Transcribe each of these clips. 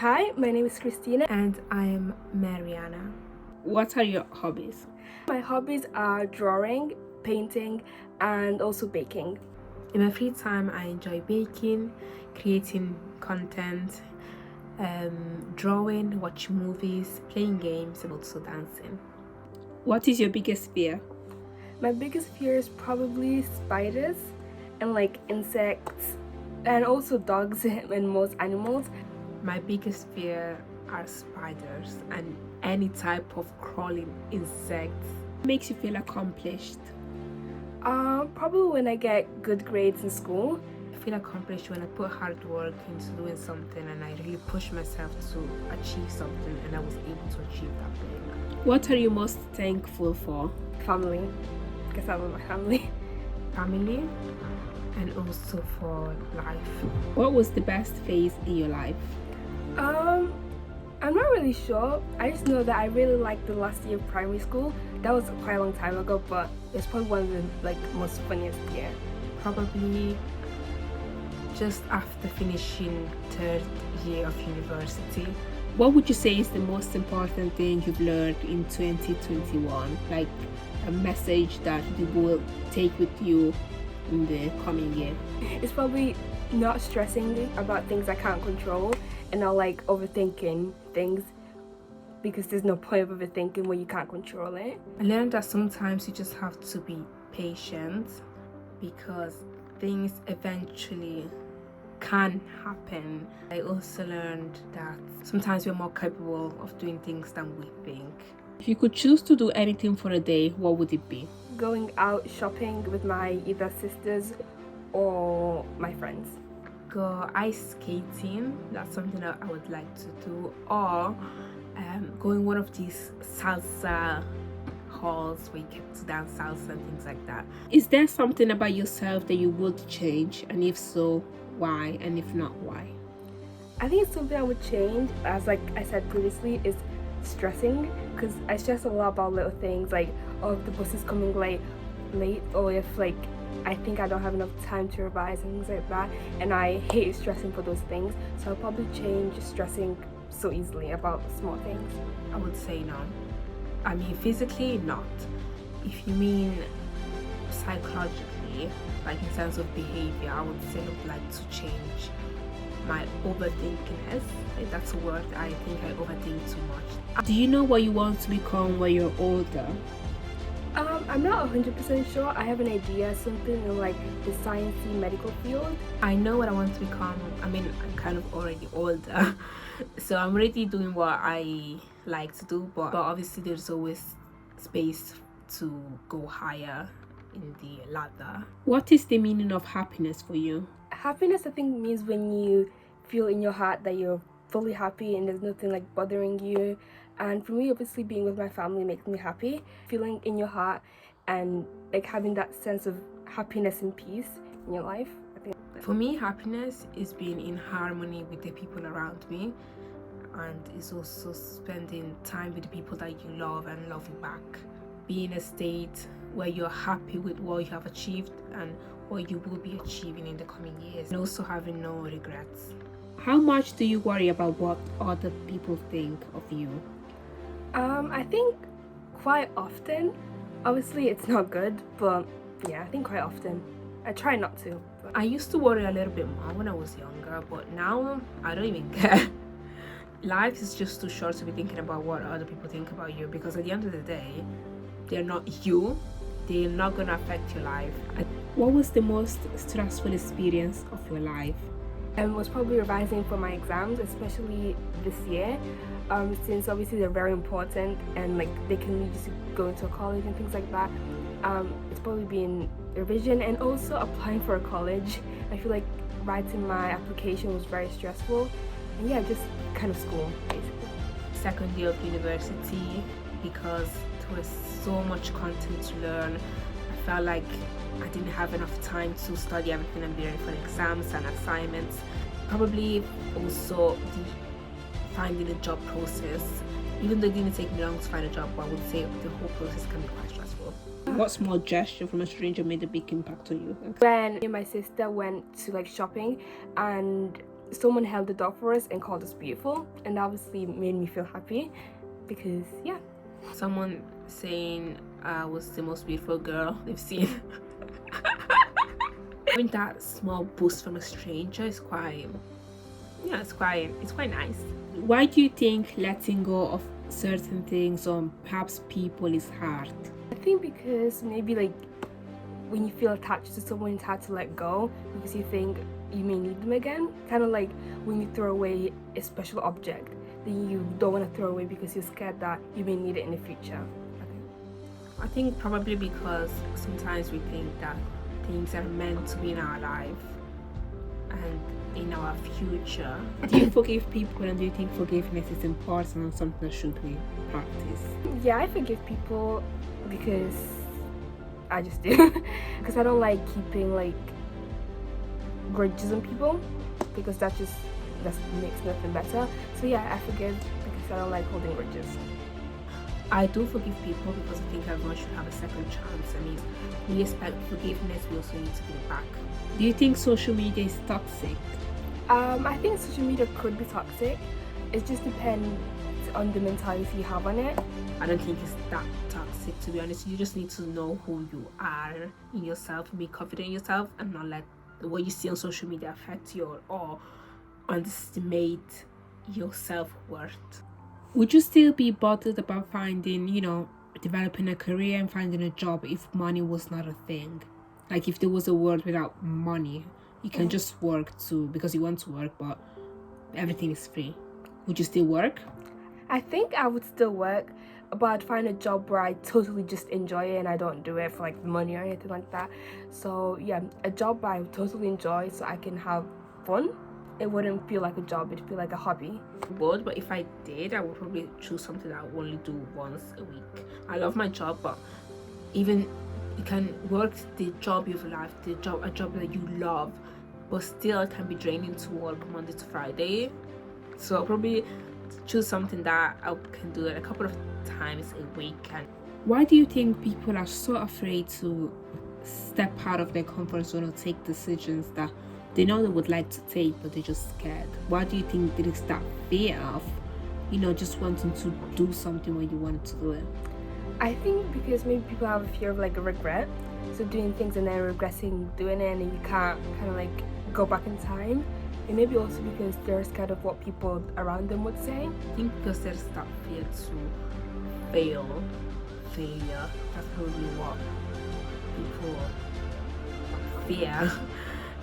Hi, my name is Christina. And I'm Mariana. What are your hobbies? My hobbies are drawing, painting, and also baking. In my free time, I enjoy baking, creating content, drawing, watching movies, playing games, and also dancing. What is your biggest fear? My biggest fear is probably spiders and like insects and also dogs and most animals. My biggest fear are spiders and any type of crawling insects. What makes you feel accomplished? Probably when I get good grades in school. I feel accomplished when I put hard work into doing something and I really push myself to achieve something and I was able to achieve that thing. What are you most thankful for? Family, because I love my family. Family and also for life. What was the best phase in your life? I'm not really sure. I just know that I really liked the last year of primary school. That was quite a long time ago, but it's probably one of the most funniest year. Probably just after finishing third year of university. What would you say is the most important thing you've learned in 2021? Like a message that you will take with you in the coming year? It's probably not stressing about things I can't control and not like overthinking things, because there's no point of overthinking when you can't control it. I learned that sometimes you just have to be patient because things eventually can happen. I also learned that sometimes we're more capable of doing things than we think. If you could choose to do anything for a day, what would it be? Going out shopping with my either sisters or my friends. Go ice skating, that's something that I would like to do, or going one of these salsa halls where you get to dance salsa and things like that. Is there something about yourself that you would change? And if so, why? And if not, why? I think it's something I would change, as like I said previously, is stressing, because I stress a lot about little things like, oh, if the bus is coming late, or if like I think I don't have enough time to revise and things like that, and I hate stressing for those things. So I'll probably change stressing so easily about small things. I would say no. I mean, physically, not. If you mean psychologically, like in terms of behavior, I would say I would like to change my overthinkingness. If that's a word, I think I overthink too much. Do you know what you want to become when you're older? I'm not 100% sure. I have an idea, something in like the sciencey medical field. I know what I want to become. I mean, I'm kind of already older, so I'm already doing what I like to do, but obviously there's always space to go higher in the ladder. What is the meaning of happiness for you? Happiness, I think, means when you feel in your heart that you're fully happy and there's nothing like bothering you. And for me, obviously, being with my family makes me happy. Feeling in your heart and like having that sense of happiness and peace in your life. I think for me, happiness is being in harmony with the people around me, and it's also spending time with the people that you love and love you back. Be in a state where you're happy with what you have achieved and what you will be achieving in the coming years, and also having no regrets. How much do you worry about what other people think of you? I think quite often. Obviously, it's not good, but yeah, I think quite often. I try not to. But I used to worry a little bit more when I was younger, but now I don't even care. Life is just too short to be thinking about what other people think about you, because at the end of the day, they're not you. They're not going to affect your life. What was the most stressful experience of your life? And was probably revising for my exams, especially this year, since obviously they're very important and like they can lead you to go into a college and things like that. It's probably been revision and also applying for a college. I feel like writing my application was very stressful, and yeah, just kind of school basically. Second year of university, because there was so much content to learn. I felt like I didn't have enough time to study everything and be ready for the exams and assignments. Probably also the finding a job process. Even though it didn't take me long to find a job, but I would say the whole process can be quite stressful. What small gesture from a stranger made a big impact on you? When me and my sister went to like shopping, and someone held the door for us and called us beautiful, and obviously made me feel happy because yeah. Someone saying I was the most beautiful girl they've seen. Having that small boost from a stranger is quite, yeah, it's quite nice. Why do you think letting go of certain things or perhaps people is hard? I think because maybe like when you feel attached to someone, it's hard to let go because you think you may need them again. Kind of like when you throw away a special object that you don't want to throw away because you're scared that you may need it in the future. I think probably because sometimes we think that things are meant to be in our life and in our future. Do you forgive people, and do you think forgiveness is important and something that should be practiced? Yeah, I forgive people because I just do. Because I don't like keeping like grudges on people because that makes nothing better. So yeah, I forgive because I don't like holding grudges. I do forgive people because I think everyone should have a second chance. I mean, we expect forgiveness, we also need to give it back. Do you think social media is toxic? I think social media could be toxic. It just depends on the mentality you have on it. I don't think it's that toxic, to be honest. You just need to know who you are in yourself and be confident in yourself and not let what you see on social media affect you or underestimate your self-worth. Would you still be bothered about finding, developing a career and finding a job if money was not a thing? Like if there was a world without money, you can just work because you want to work, but everything is free. Would you still work? I think I would still work, but I'd find a job where I totally just enjoy it and I don't do it for like money or anything like that. So yeah, a job I would totally enjoy so I can have fun. It wouldn't feel like a job, it'd feel like a hobby. Would, but if I did, I would probably choose something that I would only do once a week. I love my job, but even you can work the job you've loved, a job that you love, but still it can be draining to work Monday to Friday. So I'll probably choose something that I can do it a couple of times a week. And why do you think people are so afraid to step out of their comfort zone or take decisions that they know they would like to take, but they're just scared? Why do you think there is that fear of, just wanting to do something when you wanted to do it? I think because maybe people have a fear of like a regret. So doing things and then regretting doing it and then you can't kind of like go back in time. And maybe also because they're scared of what people around them would say. I think because there's that fear to failure. That's probably what people fear.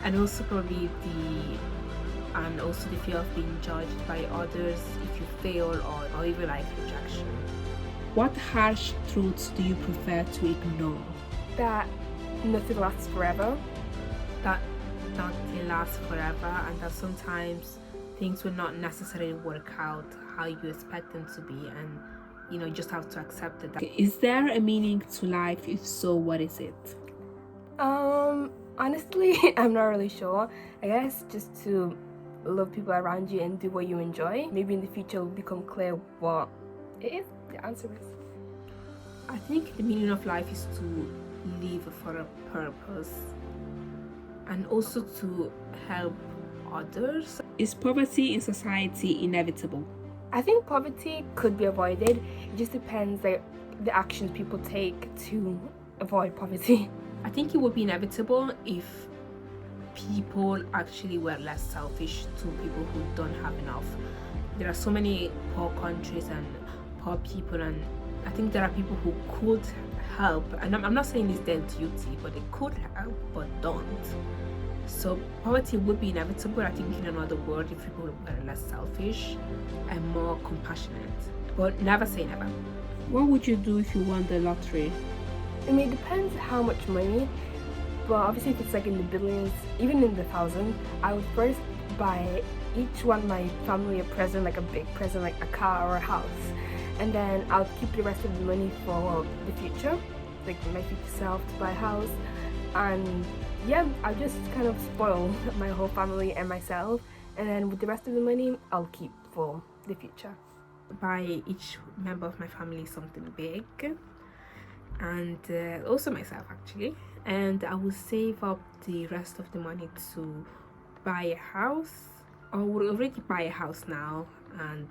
And also probably the fear of being judged by others if you fail or even like rejection. What harsh truths do you prefer to ignore? That nothing lasts forever. That nothing lasts forever, and that sometimes things will not necessarily work out how you expect them to be, and you just have to accept it. Is there a meaning to life? If so, what is it? Honestly, I'm not really sure. I guess just to love people around you and do what you enjoy. Maybe in the future it will become clear what it is. The answer is, I think the meaning of life is to live for a purpose and also to help others. Is poverty in society inevitable? I think poverty could be avoided. It just depends the actions people take to avoid poverty. I think it would be inevitable if people actually were less selfish to people who don't have enough. There are so many poor countries and poor people, and I think there are people who could help, and I'm not saying it's their duty, but they could help but don't. So poverty would be inevitable, I think, in another word, if people were less selfish and more compassionate. But never say never. What would you do if you won the lottery? I mean, it depends how much money, but obviously if it's like in the billions, even in the thousands, I would first buy each one of my family a present, like a big present, like a car or a house, and then I'll keep the rest of the money for the future, like my future self to buy a house, and yeah, I'll just kind of spoil my whole family and myself, and then with the rest of the money, I'll keep for the future. Buy each member of my family something big, and also myself actually, and I will save up the rest of the money to buy a house I would already buy a house now and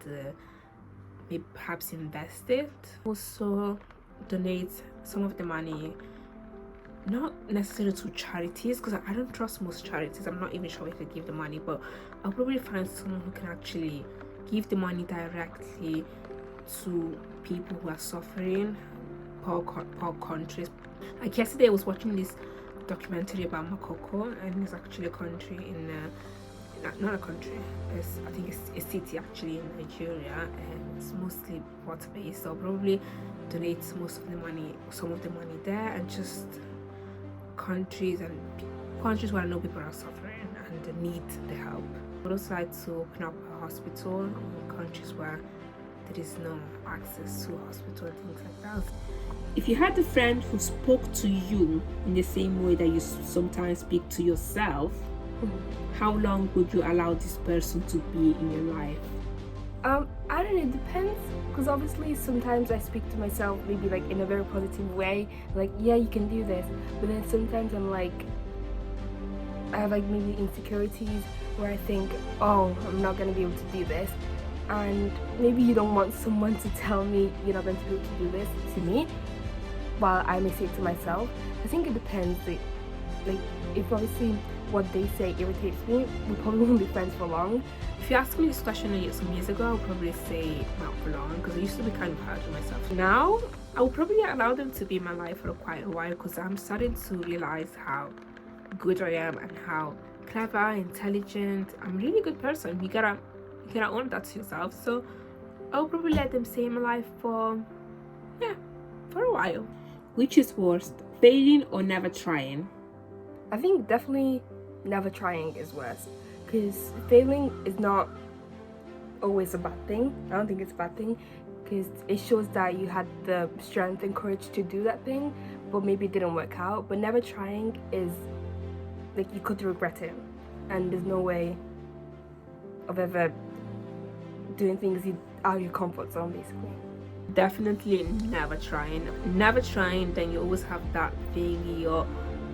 maybe perhaps invest it. Also donate some of the money, not necessarily to charities, because I don't trust most charities. I'm not even sure if they give the money, but I'll probably find someone who can actually give the money directly to people who are suffering, poor countries. Like yesterday I was watching this documentary about Makoko, and it's actually a country in not a country, I think it's a city actually in Nigeria, and it's mostly water based. So I'll probably donate some of the money there, and just countries where I know people are suffering and need the help. I would also like to open up a hospital in countries where there is no access to a hospital and things like that. If you had a friend who spoke to you in the same way that you sometimes speak to yourself, how long would you allow this person to be in your life? I don't know, it depends, because obviously sometimes I speak to myself maybe like in a very positive way, like, yeah, you can do this, but then sometimes I'm like, I have like maybe insecurities where I think, oh, I'm not going to be able to do this, and maybe you don't want someone to tell me you're not going to be able to do this to me, while I may say it to myself. I think it depends, like if obviously what they say irritates me, we probably won't be friends for long. If you asked me this question some years ago, I would probably say not for long, because I used to be kind of hard on myself. Now, I would probably allow them to be in my life for quite a while, because I'm starting to realize how good I am and how clever, intelligent. I'm a really good person. You gotta own that to yourself. So I'll probably let them stay in my life for a while. Which is worst, failing or never trying? I think definitely never trying is worse, because failing is not always a bad thing. I don't think it's a bad thing, because it shows that you had the strength and courage to do that thing, but maybe it didn't work out. But never trying is like you could regret it, and there's no way of ever doing things out of your comfort zone, basically. Definitely never trying. Never trying, then you always have that thing in your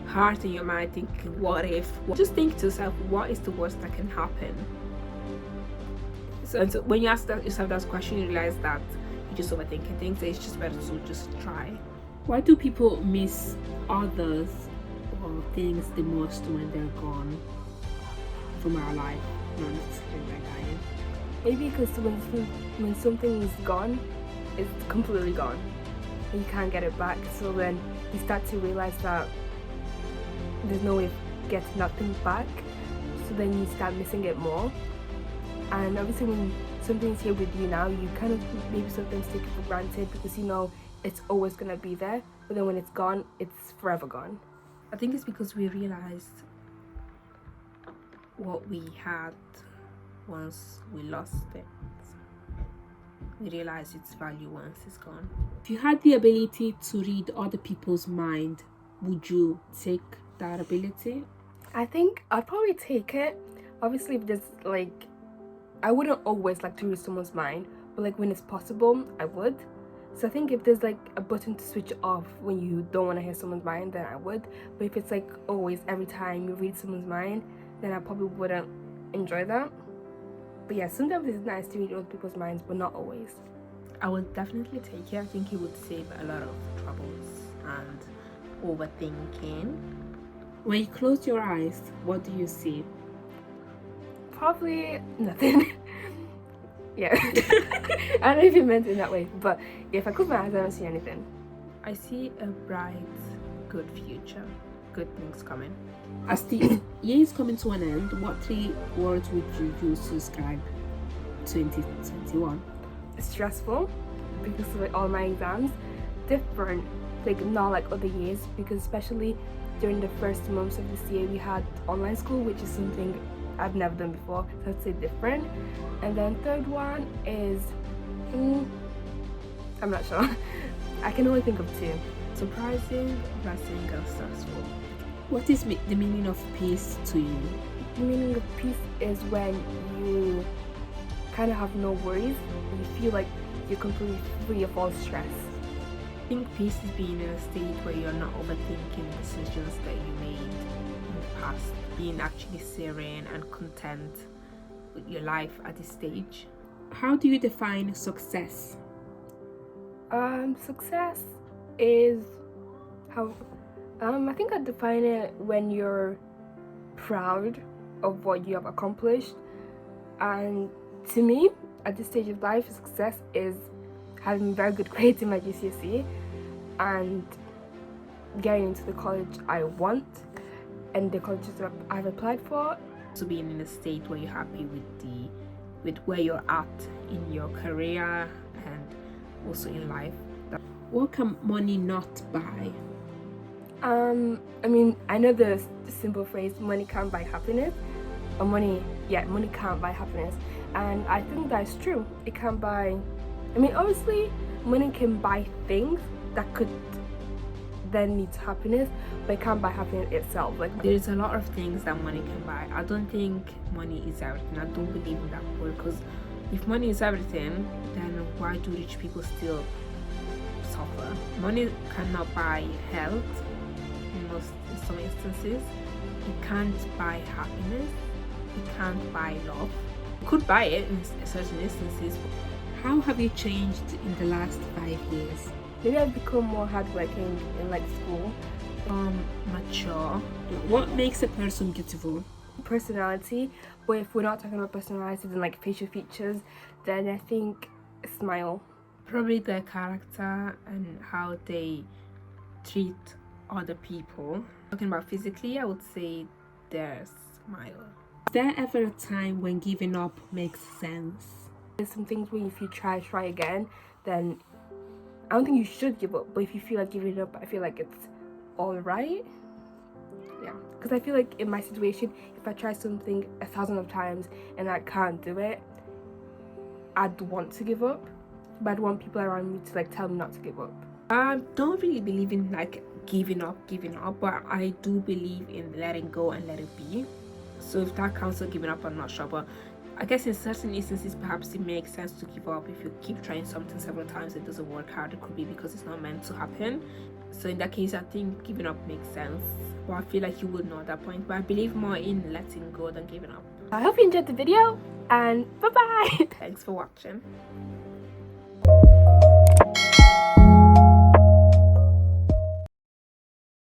heart and your mind thinking, what if? Just think to yourself, what is the worst that can happen? So when you ask yourself that question, you realize that you're just overthinking things. It's just better to just try. Why do people miss others or things the most when they're gone from our life? Not necessarily like dying. Maybe because when something is gone, it's completely gone and you can't get it back. So then you start to realize that there's no way of getting nothing back. So then you start missing it more. And obviously when something's here with you now, you kind of maybe sometimes take it for granted, because you know it's always going to be there. But then when it's gone, it's forever gone. I think it's because we realized what we had once we lost it. We realize its value once it's gone. If you had the ability to read other people's mind, would you take that ability? I think I'd probably take it. Obviously, if there's like, I wouldn't always like to read someone's mind, but like when it's possible, I would. So I think if there's like a button to switch off when you don't want to hear someone's mind, then I would. But if it's like always, every time you read someone's mind, then I probably wouldn't enjoy that. But yeah, sometimes it's nice to read other people's minds, but not always. I would definitely take it. I think it would save a lot of troubles and overthinking. When you close your eyes, what do you see? Probably nothing. Yeah. I don't know if you meant it in that way, but if I close my eyes, I don't see anything. I see a bright, good future. Good things coming. As the year is coming to an end, what 3 words would you use to describe 2021? Stressful, because of all my exams. Different, like not like other years, because especially during the first months of this year we had online school, which is something I've never done before, so I'd say different. And then third one is I'm not sure. I can only think of 2. Surprising, blessing, and stressful. What is the meaning of peace to you? The meaning of peace is when you kind of have no worries. You feel like you're completely free of all stress. I think peace is being in a state where you're not overthinking decisions that you made in the past. Being actually serene and content your life at this stage. How do you define success? Success is how I think I define it when you're proud of what you have accomplished. And to me, at this stage of life, success is having very good grades in my GCSE and getting into the college I want and the colleges that I've applied for. So being in a state where you're happy with where you're at in your career and also in life. What can money not buy? I mean, I know the simple phrase, money can't buy happiness, or money can't buy happiness, and I think that's true. It can't buy, I mean, obviously, money can buy things that could then lead to happiness, but it can't buy happiness itself. Like, there's a lot of things that money can buy. I don't think money is everything. I don't believe in that word, because if money is everything, then why do rich people still suffer? Money cannot buy health in some instances. It can't buy happiness. It can't buy love. It could buy it in certain instances. How have you changed in the last 5 years? maybe I've become more hardworking in like school. Mature. What makes a person beautiful? Personality, but if we're not talking about personality then like facial features, then I think a smile. Probably their character and how they treat other people. Talking about physically, I would say their smile. Is there ever a time when giving up makes sense? There's some things where if you try again, then I don't think you should give up, but if you feel like giving up, I feel like it's all right. Yeah, because I feel like in my situation, if I try something 1,000 of times and I can't do it, I'd want to give up, but I'd want people around me to like tell me not to give up. I don't really believe in like giving up, but I do believe in letting go and let it be. So if that counts as giving up, I'm not sure, but I guess in certain instances perhaps it makes sense to give up. If you keep trying something several times, it doesn't work out, it could be because it's not meant to happen. So in that case, I think giving up makes sense, but I feel like you would know at that point. But I believe more in letting go than giving up. I hope you enjoyed the video, and bye bye. Thanks for watching.